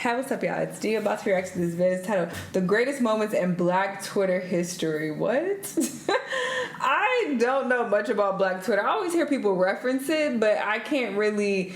Hey, what's up, y'all? It's D about to react to this video. It's titled The Greatest Moments in Black Twitter History. What? I don't know much about Black Twitter. I always hear people reference it, but I can't really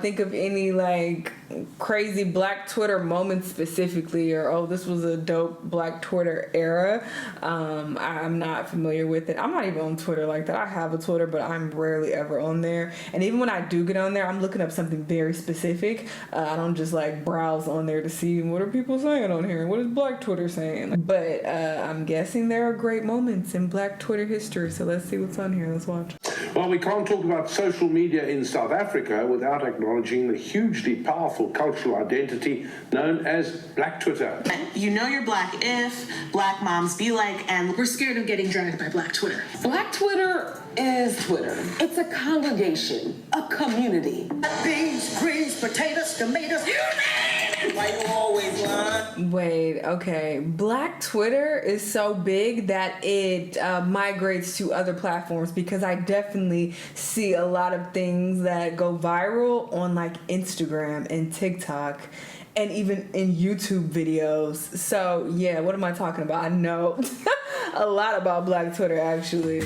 think of any like crazy Black Twitter moments specifically, or oh, this was a dope Black Twitter era. I'm not familiar with it. I'm not even on Twitter like that. I have a Twitter, but I'm rarely ever on there. And even when I do get on there, I'm looking up something very specific. I don't just like browse on there to see what are people saying on here and what is Black Twitter saying. But I'm guessing there are great moments in Black Twitter history. So let's see what's on here. Let's watch. Well, we can't talk about social media in South Africa without acknowledging the hugely powerful cultural identity known as Black Twitter. You know you're Black if Black moms be like, and we're scared of getting dragged by Black Twitter. Black Twitter is Twitter. It's a congregation, a community. Beans, greens, potatoes, tomatoes, you name it. Why you always lying? Wait, okay. Black Twitter is so big that it migrates to other platforms, because I definitely see a lot of things that go viral on like Instagram and TikTok and even in YouTube videos. So yeah, what am I talking about? I know a lot about Black Twitter actually.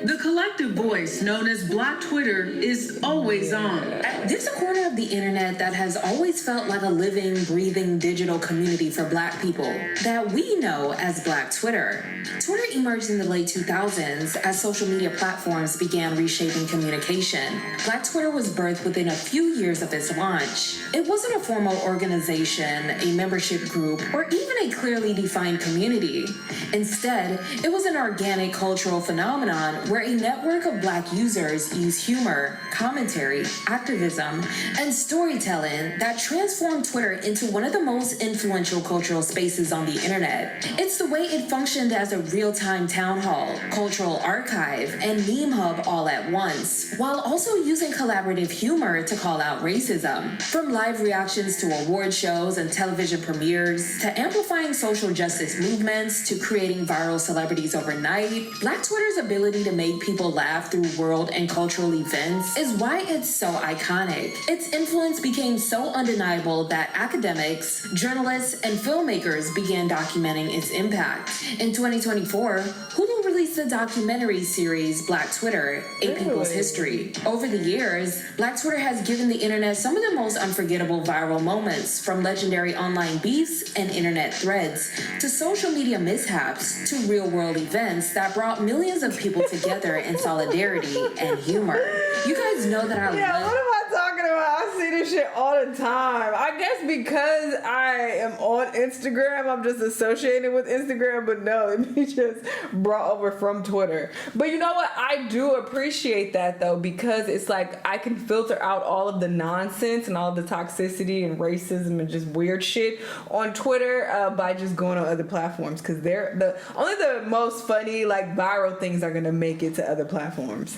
The collective voice known as Black Twitter is always on. There's a corner of the internet that has always felt like a living, breathing digital community for Black people that we know as Black Twitter. Twitter emerged in the late 2000s as social media platforms began reshaping communication. Black Twitter was birthed within a few years of its launch. It wasn't a formal organization, a membership group, or even a clearly defined community. Instead, it was an organic cultural phenomenon where a network of Black users used humor, commentary, activism, and storytelling that transformed Twitter into one of the most influential cultural spaces on the internet. It's the way it functioned as a real-time town hall, cultural archive, and meme hub all at once, while also using collaborative humor to call out racism. From live reactions to award shows and television premieres, to amplifying social justice movements, to creating viral celebrities overnight, Black Twitter's ability to make people laugh through world and cultural events is why it's so iconic. Its influence became so undeniable that academics, journalists, and filmmakers began documenting its impact. In 2024, Hulu released the documentary series Black Twitter, A People's History. Over the years, Black Twitter has given the internet some of the most unforgettable viral moments, from legendary online beefs and internet threads, to social media mishaps, to real-world events that brought millions of people together in solidarity and humor. You guys know that I love... Yeah, what am I talking about? I see this shit all the time. I guess because I am on Instagram, I'm just associated with Instagram, but no, it be just brought over from Twitter. But you know what? I do appreciate that though, because it's like I can filter out all of the nonsense and all the toxicity and racism and just weird shit on Twitter by just going on other platforms, because they're only the most funny like viral things are gonna make it to other platforms.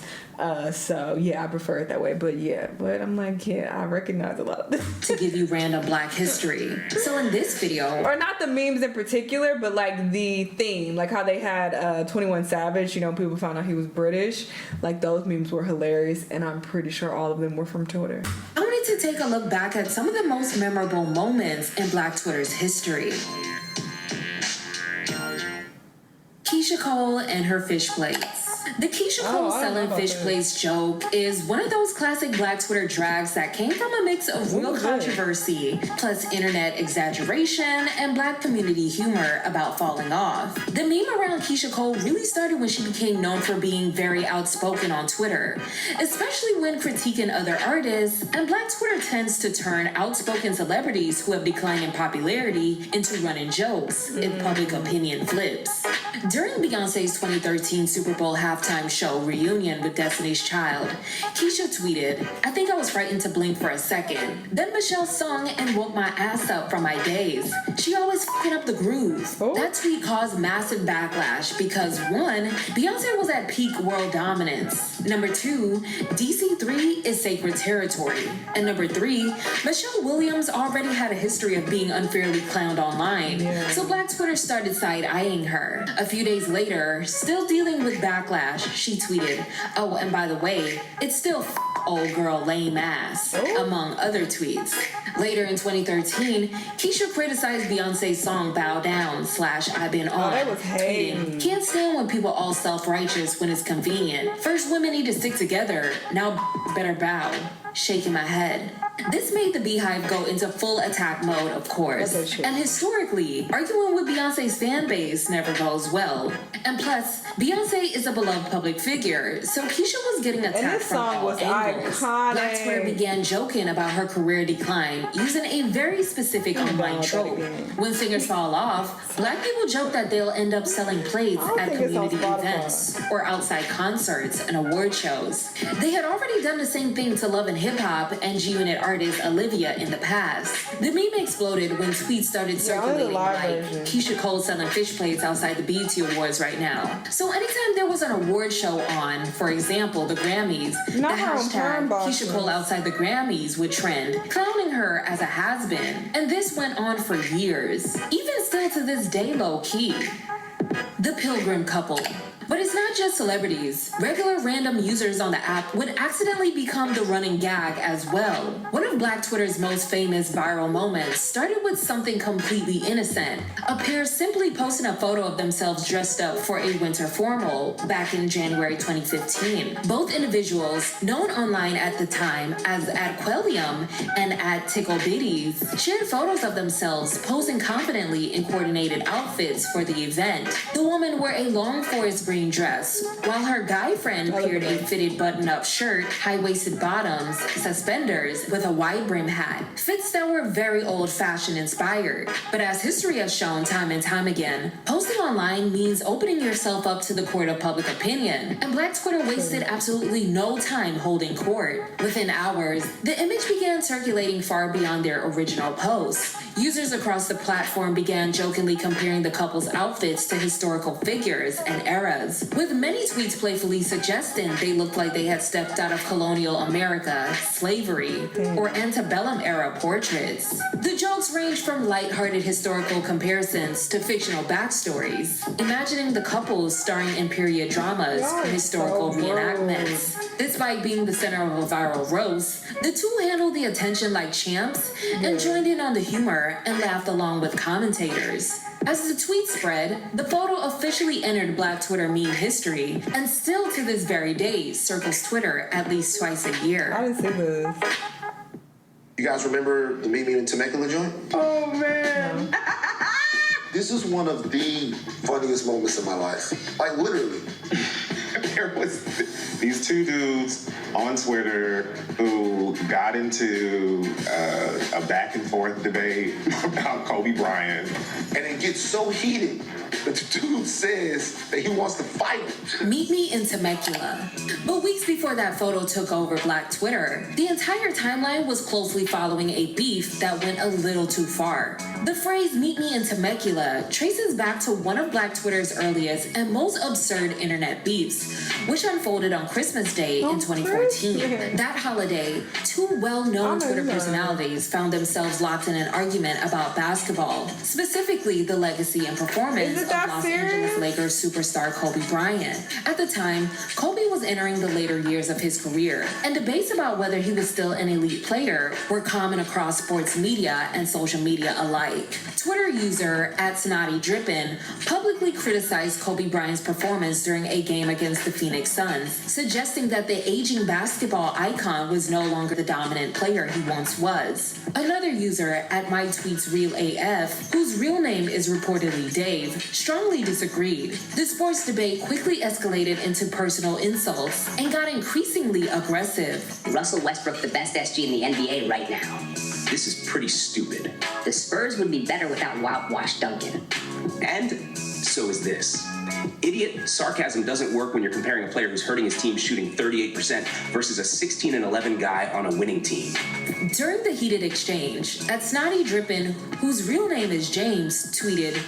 So yeah, I prefer it that way. But yeah, but I'm like, yeah, I recognize a lot of this. To give you random Black history. So in this video, or not the memes in particular, but like the theme, like how they had 21 Savage, you know, people found out he was British. Like those memes were hilarious, and I'm pretty sure all of them were from Twitter. I wanted to take a look back at some of the most memorable moments in Black Twitter's history. Keyshia Cole and her fish plates. The Keyshia Cole selling fish plates joke is one of those classic Black Twitter drags that came from a mix of real controversy, plus internet exaggeration, and Black community humor about falling off. The meme around Keyshia Cole really started when she became known for being very outspoken on Twitter, especially when critiquing other artists, and Black Twitter tends to turn outspoken celebrities who have declined in popularity into running jokes if public opinion flips. During Beyonce's 2013 Super Bowl halftime show reunion with Destiny's Child, Keyshia tweeted, "I think I was frightened to blink for a second. Then Michelle sung and woke my ass up from my daze. She always f***ing up the groove." That tweet caused massive backlash because 1, Beyonce was at peak world dominance. Number 2, DC3 is sacred territory. And number 3, Michelle Williams already had a history of being unfairly clowned online. So Black Twitter started side-eyeing her. A few days later, still dealing with backlash, she tweeted, "Oh, and by the way, it's still old girl lame ass, among other tweets. Later in 2013, Keyshia criticized Beyonce's song Bow Down / I've Been On, that was tweeting, can't stand when people all self-righteous when it's convenient. First women need to stick together, now better bow. Shaking my head. This made the Beehive go into full attack mode, of course. And historically, arguing with Beyonce's fan base never goes well. And plus, Beyonce is a beloved public figure, so Keyshia was getting attacked and this from song all was angles. iconic. Black Twitter began joking about her career decline, using a very specific online trope. When singers fall off, Black people joke that they'll end up selling plates at community events or outside concerts and award shows. They had already done the same thing to Love and Hip Hop and G-Unit artist Olivia in the past. The meme exploded when tweets started circulating like Keyshia Cole selling fish plates outside the BET Awards right now. So anytime there was an award show on, for example, the Grammys, the hashtag Keyshia Cole outside the Grammys would trend, clowning her as a has-been. And this went on for years, even still to this day low-key. The Pilgrim couple. But it's not just celebrities. Regular random users on the app would accidentally become the running gag as well. One of Black Twitter's most famous viral moments started with something completely innocent. A pair simply posting a photo of themselves dressed up for a winter formal back in January 2015. Both individuals, known online at the time as @Quellium and @TickleBitties, shared photos of themselves posing confidently in coordinated outfits for the event. The woman wore a long forest green dress, while her guy friend peered a fitted button-up shirt, high-waisted bottoms, suspenders, with a wide brim hat. Fits that were very old-fashioned inspired. But as history has shown time and time again, posting online means opening yourself up to the court of public opinion, and Black Twitter wasted absolutely no time holding court. Within hours, the image began circulating far beyond their original post. Users across the platform began jokingly comparing the couple's outfits to historical figures and eras, with many tweets playfully suggesting they looked like they had stepped out of colonial America, slavery, or antebellum era portraits. The jokes ranged from lighthearted historical comparisons to fictional backstories, imagining the couples starring in period dramas or historical reenactments. Despite being the center of a viral roast, the two handled the attention like champs and joined in on the humor and laughed along with commentators. As the tweet spread, the photo officially entered Black Twitter meme history, and still to this very day circles Twitter at least twice a year. I didn't see this. You guys remember the Meet Me in Temecula joint? Oh, man. This is one of the funniest moments in my life. Like, literally. There was these two dudes on Twitter who got into a back and forth debate about Kobe Bryant. And it gets so heated that the dude says that he wants to fight. Meet Me in Temecula. But weeks before that photo took over Black Twitter, the entire timeline was closely following a beef that went a little too far. The phrase Meet Me in Temecula traces back to one of Black Twitter's earliest and most absurd internet beefs, which unfolded on Christmas Day in 2014. That holiday, two well-known Twitter personalities found themselves locked in an argument about basketball, specifically the legacy and performance of Los Angeles Lakers superstar Kobe Bryant. At the time, Kobe was entering the later years of his career, and debates about whether he was still an elite player were common across sports media and social media alike. Twitter user @SnottyDrippin publicly criticized Kobe Bryant's performance during a game against the Phoenix Suns, suggesting that the aging basketball icon was no longer the dominant player he once was. Another user @MyTweetsRealAF, whose real name is reportedly Dave, strongly disagreed. The sports debate quickly escalated into personal insults and got increasingly aggressive. Russell Westbrook, the best SG in the NBA right now. This is pretty stupid. The Spurs would be better without Wash Duncan. And so is this. Idiot, sarcasm doesn't work when you're comparing a player who's hurting his team shooting 38% versus a 16-11 guy on a winning team. During the heated exchange, @SnottyDrippin, whose real name is James, tweeted,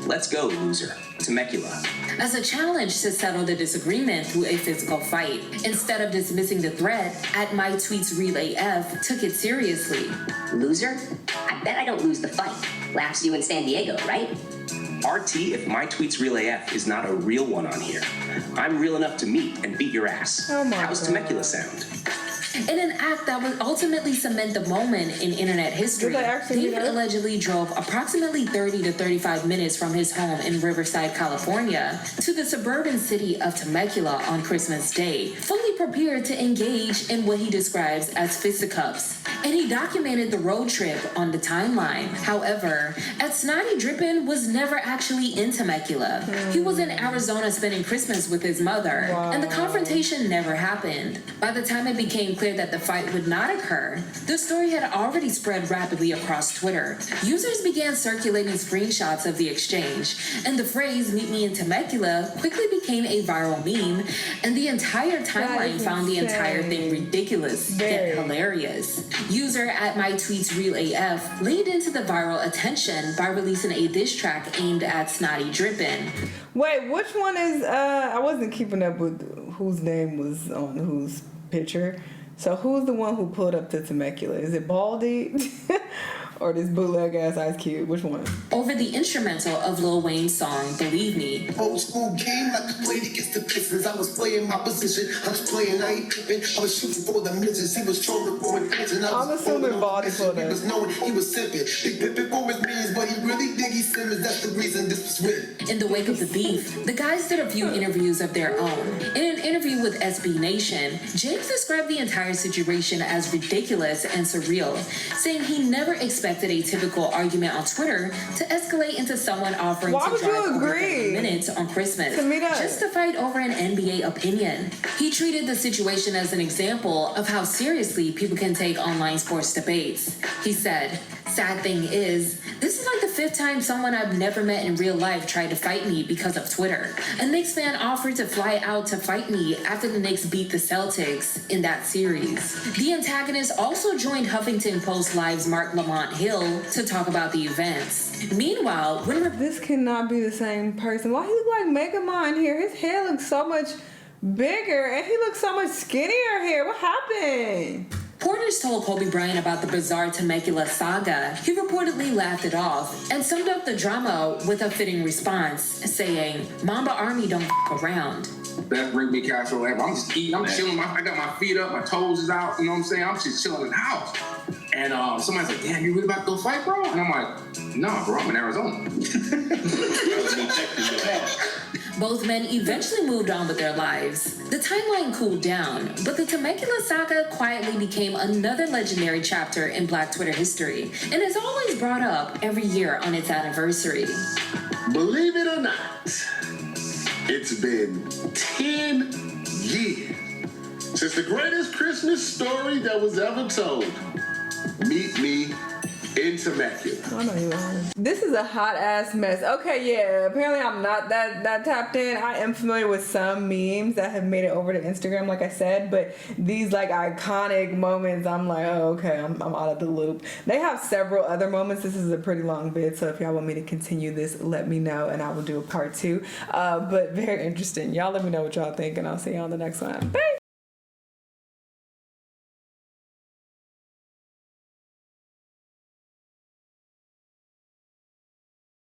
Let's go, loser. Temecula. As a challenge to settle the disagreement through a physical fight. Instead of dismissing the threat, @MyTweetsRealAF took it seriously. Loser? I bet I don't lose the fight. Laughs you in San Diego, right? RT, if my tweets real AF is not a real one on here, I'm real enough to meet and beat your ass. Oh my How's God. Temecula sound? In an act that would ultimately cement the moment in internet history, David allegedly drove approximately 30 to 35 minutes from his home in Riverside, California, to the suburban city of Temecula on Christmas Day, fully prepared to engage in what he describes as fisticuffs. And he documented the road trip on the timeline. However, Ed Snotty Drippin was never actually in Temecula. He was in Arizona spending Christmas with his mother, and the confrontation never happened. By the time it became clear that the fight would not occur, the story had already spread rapidly across Twitter. Users began circulating screenshots of the exchange, and the phrase "meet me in Temecula" quickly became a viral meme, and the entire timeline found the entire thing ridiculous yet hilarious. User at @MyTweetsRealAF laid into the viral attention by releasing a diss track aimed at Snotty Drippin. Wait, which one is, I wasn't keeping up with whose name was on whose picture. So who's the one who pulled up to Temecula? Is it Baldy? Or this bootleg ass Ice Cube? Which one? Over the instrumental of Lil Wayne's song, Believe Me. Old school game like I played against the Pistons. I was playing my position. I was playing, I ain't tripping. I was shooting for the midgets. He was trolling for attention. I'm assuming Baldy for that. He was knowing he was sipping. Big pippin' for his millions, but he really dig he Simmons. That's the reason this was written. In the wake of the beef, the guys did a few interviews of their own. In an interview with SB Nation, James described the entire situation as ridiculous and surreal, saying he never expected a typical argument on Twitter to escalate into someone offering to drive over 30 minutes on Christmas just to fight over an NBA opinion. He treated the situation as an example of how seriously people can take online sports debates. He said, "Sad thing is, this is like the 5th time someone I've never met in real life tried to fight me because of Twitter. A Knicks fan offered to fly out to fight me after the Knicks beat the Celtics in that series." The antagonist also joined Huffington Post Live's Mark Lamont Hill to talk about the events. Meanwhile, this cannot be the same person. Why he look like Megamind here? His hair looks so much bigger and he looks so much skinnier here. What happened? Reporters told Kobe Bryant about the bizarre Temecula saga. He reportedly laughed it off and summed up the drama with a fitting response, saying, "Mamba Army don't f*** around." Best bring me casserole ever. I'm just eating. I'm chilling. I got my feet up. My toes is out. You know what I'm saying? I'm just chilling in the house. And somebody's like, "Damn, you really about to go fight, bro?" And I'm like, "Nah, bro. I'm in Arizona." Both men eventually moved on with their lives. The timeline cooled down, but the Temecula saga quietly became another legendary chapter in Black Twitter history, and is always brought up every year on its anniversary. Believe it or not, it's been 10 years since the greatest Christmas story that was ever told. Meet me in Temecula. I know you are. This is a hot ass mess. Okay, yeah. Apparently, I'm not that tapped in. I am familiar with some memes that have made it over to Instagram, like I said, but these like iconic moments, I'm like, oh, okay, I'm out of the loop. They have several other moments. This is a pretty long vid, so if y'all want me to continue this, let me know, and I will do a part 2. But very interesting. Y'all let me know what y'all think, and I'll see you on the next one. Bye.